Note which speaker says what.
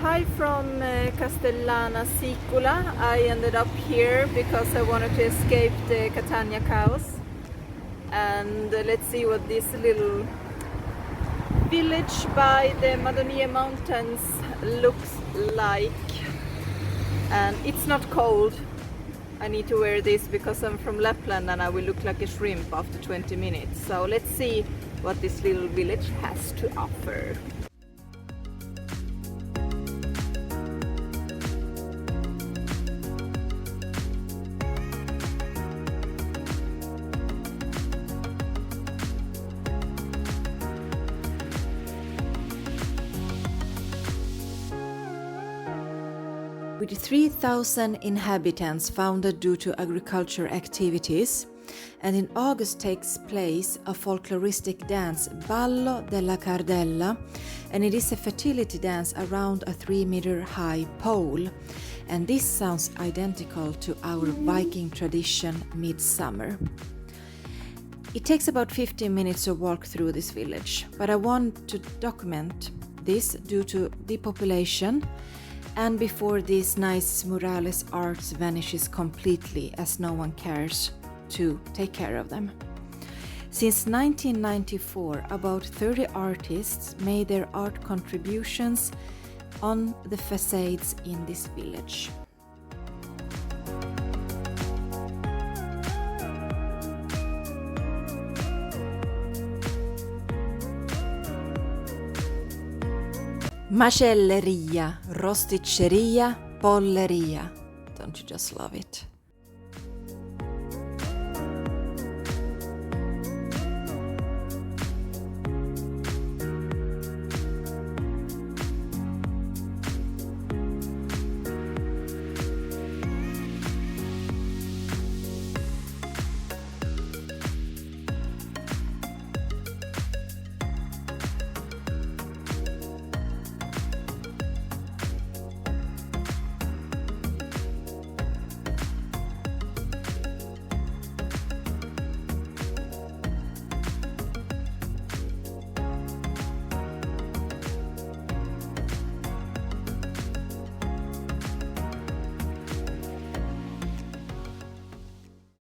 Speaker 1: Hi from Castellana Sicula. I ended up here because I wanted to escape the Catania chaos. And let's see what this little village by the Madonie mountains looks like. And it's not cold. I need to wear this because I'm from Lapland and I will look like a shrimp after 20 minutes. So let's see what this little village has to offer. With 3,000 inhabitants founded due to agriculture activities, and in August takes place a folkloristic dance, Ballo della Cardella, and it is a fertility dance around a 3-meter high pole. And this sounds identical to our Viking tradition, Midsummer. It takes about 15 minutes to walk through this village, but I want to document this due to depopulation and before these nice Murales arts vanishes completely as no one cares to take care of them. Since 1994, about 30 artists made their art contributions on the facades in this village. Macelleria, rosticceria, polleria. Don't you just love it?